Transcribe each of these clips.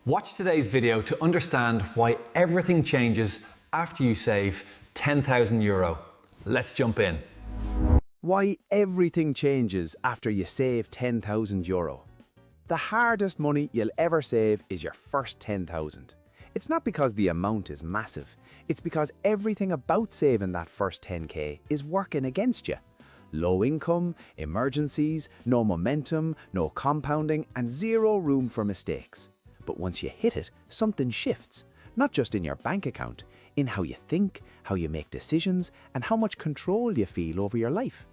Watch today's video to understand why everything changes after you save €10,000. Let's jump in. Why everything changes after you save €10,000. The hardest money you'll ever save is your first 10,000. It's not because the amount is massive, it's because everything about saving that first 10k is working against you. Low income, emergencies, no momentum, no compounding, and zero room for mistakes. But once you hit it, something shifts, not just in your bank account, in how you think, how you make decisions, and how much control you feel over your life.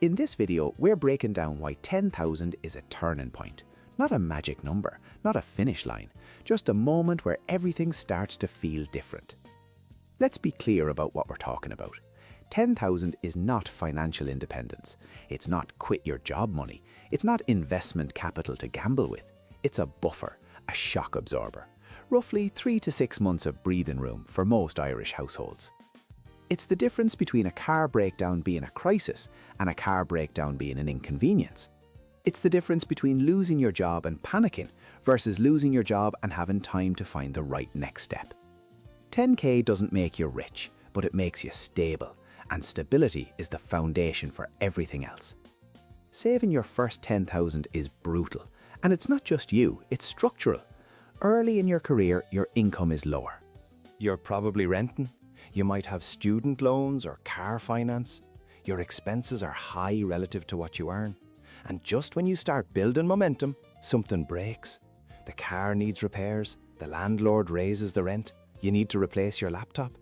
In this video, we're breaking down why 10,000 is a turning point. Not a magic number, not a finish line, just a moment where everything starts to feel different. Let's be clear about what we're talking about. 10,000 is not financial independence. It's not quit your job money. It's not investment capital to gamble with. It's a buffer, a shock absorber. Roughly 3 to 6 months of breathing room for most Irish households. It's the difference between a car breakdown being a crisis and a car breakdown being an inconvenience. It's the difference between losing your job and panicking versus losing your job and having time to find the right next step. 10k doesn't make you rich, but it makes you stable, and stability is the foundation for everything else. Saving your first 10,000 is brutal, and it's not just you, it's structural. Early in your career, your income is lower. You're probably renting. You might have student loans or car finance. Your expenses are high relative to what you earn. And just when you start building momentum, something breaks. The car needs repairs, the landlord raises the rent, you need to replace your laptop.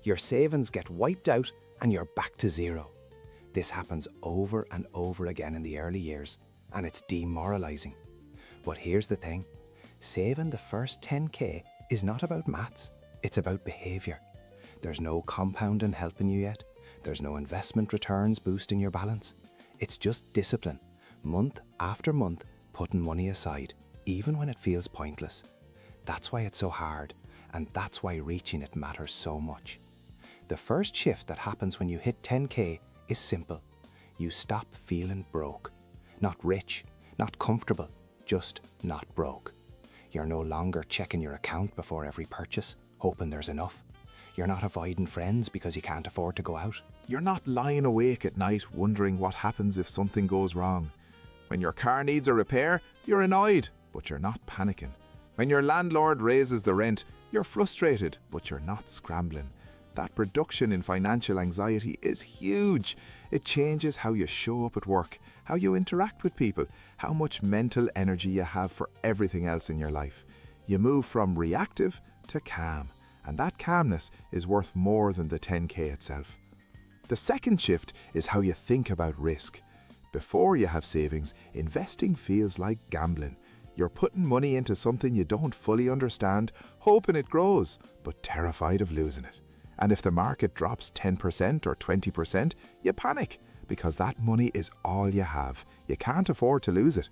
Your savings get wiped out and you're back to zero. This happens over and over again in the early years, and it's demoralizing. But here's the thing, saving the first 10k is not about maths, it's about behaviour. There's no compounding helping you yet, there's no investment returns boosting your balance. It's just discipline, month after month, putting money aside, even when it feels pointless. That's why it's so hard, and that's why reaching it matters so much. The first shift that happens when you hit 10k is simple. You stop feeling broke. Not rich, not comfortable, just not broke. You're no longer checking your account before every purchase, hoping there's enough. You're not avoiding friends because you can't afford to go out. You're not lying awake at night wondering what happens if something goes wrong. When your car needs a repair, you're annoyed, but you're not panicking. When your landlord raises the rent, you're frustrated, but you're not scrambling. That reduction in financial anxiety is huge. It changes how you show up at work, how you interact with people, how much mental energy you have for everything else in your life. You move from reactive to calm, and that calmness is worth more than the 10k itself. The second shift is how you think about risk. Before you have savings, investing feels like gambling. You're putting money into something you don't fully understand, hoping it grows, but terrified of losing it. And if the market drops 10% or 20%, you panic, because that money is all you have. You can't afford to lose it.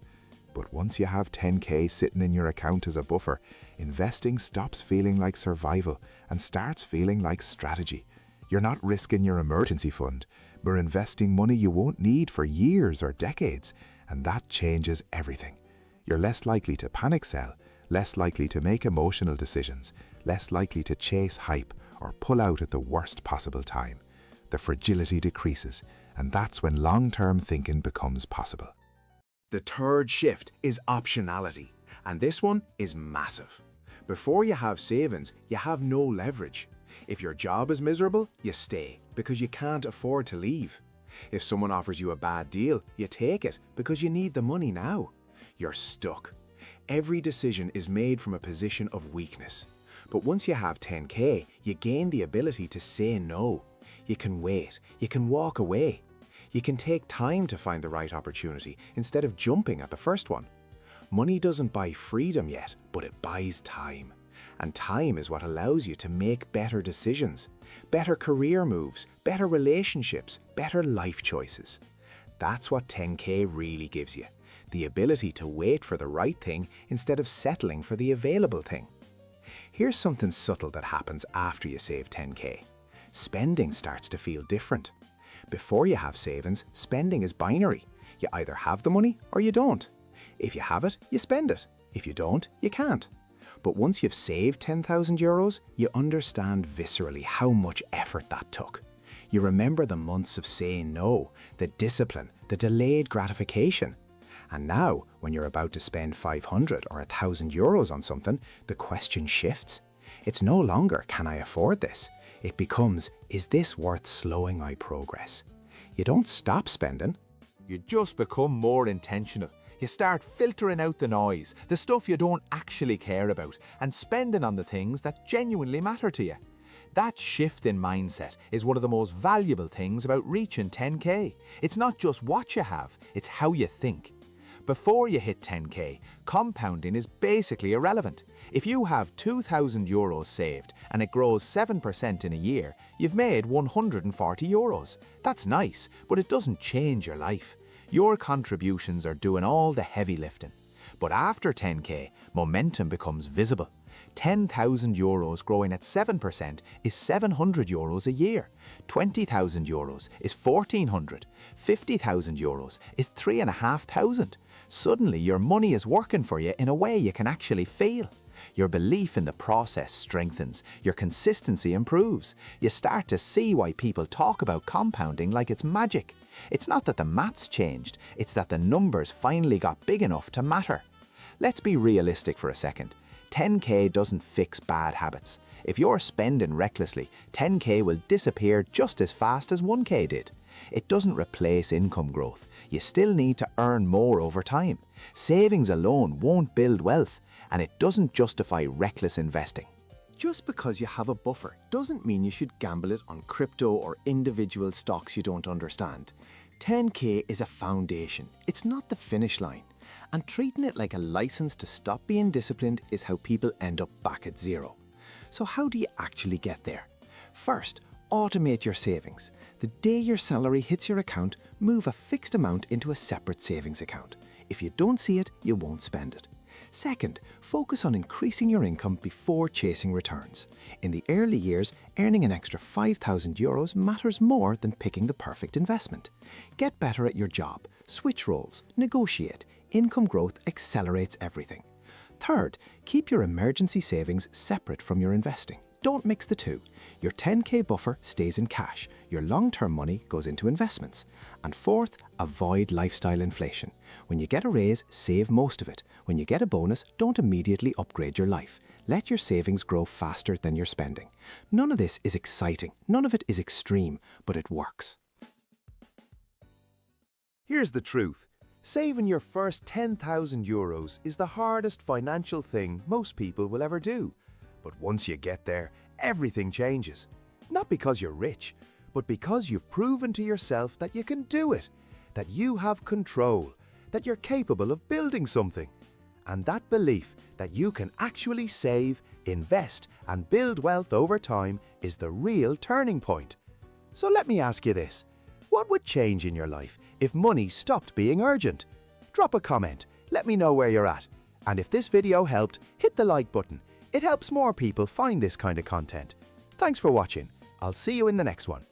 But once you have 10k sitting in your account as a buffer, investing stops feeling like survival and starts feeling like strategy. You're not risking your emergency fund, but investing money you won't need for years or decades, and that changes everything. You're less likely to panic sell, less likely to make emotional decisions, less likely to chase hype or pull out at the worst possible time. The fragility decreases, and that's when long-term thinking becomes possible. The third shift is optionality, and this one is massive. Before you have savings, you have no leverage. If your job is miserable, you stay because you can't afford to leave. If someone offers you a bad deal, you take it because you need the money now. You're stuck. Every decision is made from a position of weakness. But once you have 10k, you gain the ability to say no. You can wait, you can walk away. You can take time to find the right opportunity instead of jumping at the first one. Money doesn't buy freedom yet, but it buys time. And time is what allows you to make better decisions, better career moves, better relationships, better life choices. That's what 10k really gives you, the ability to wait for the right thing instead of settling for the available thing. Here's something subtle that happens after you save 10k. Spending starts to feel different. Before you have savings, spending is binary. You either have the money or you don't. If you have it, you spend it. If you don't, you can't. But once you've saved 10,000 euros, you understand viscerally how much effort that took. You remember the months of saying no, the discipline, the delayed gratification. And now, when you're about to spend 500 or 1,000 euros on something, the question shifts. It's no longer, can I afford this? It becomes, is this worth slowing my progress? You don't stop spending. You just become more intentional. You start filtering out the noise, the stuff you don't actually care about, and spending on the things that genuinely matter to you. That shift in mindset is one of the most valuable things about reaching 10k. It's not just what you have, it's how you think. Before you hit 10k, compounding is basically irrelevant. If you have 2,000 euros saved and it grows 7% in a year, you've made 140 euros. That's nice, but it doesn't change your life. Your contributions are doing all the heavy lifting. But after 10k, momentum becomes visible. 10,000 euros growing at 7% is 700 euros a year. 20,000 euros is 1,400. 50,000 euros is 3,500. Suddenly your money is working for you in a way you can actually feel. Your belief in the process strengthens, your consistency improves. You start to see why people talk about compounding like it's magic. It's not that the maths changed, it's that the numbers finally got big enough to matter. Let's be realistic for a second. 10k doesn't fix bad habits. If you're spending recklessly, 10k will disappear just as fast as 1k did. It doesn't replace income growth. You still need to earn more over time. Savings alone won't build wealth, and it doesn't justify reckless investing. Just because you have a buffer doesn't mean you should gamble it on crypto or individual stocks you don't understand. 10k is a foundation, it's not the finish line. And treating it like a license to stop being disciplined is how people end up back at zero. So how do you actually get there? First, automate your savings. The day your salary hits your account, move a fixed amount into a separate savings account. If you don't see it, you won't spend it. Second, focus on increasing your income before chasing returns. In the early years, earning an extra 5,000 euros matters more than picking the perfect investment. Get better at your job, switch roles, negotiate. Income growth accelerates everything. Third, keep your emergency savings separate from your investing. Don't mix the two. Your 10k buffer stays in cash. Your long-term money goes into investments. And fourth, avoid lifestyle inflation. When you get a raise, save most of it. When you get a bonus, don't immediately upgrade your life. Let your savings grow faster than your spending. None of this is exciting. None of it is extreme, but it works. Here's the truth. Saving your first 10,000 euros is the hardest financial thing most people will ever do. But once you get there, everything changes. Not because you're rich, but because you've proven to yourself that you can do it, that you have control, that you're capable of building something. And that belief that you can actually save, invest, and build wealth over time is the real turning point. So let me ask you this. What would change in your life if money stopped being urgent? Drop a comment, let me know where you're at. And if this video helped, hit the like button. It helps more people find this kind of content. Thanks for watching. I'll see you in the next one.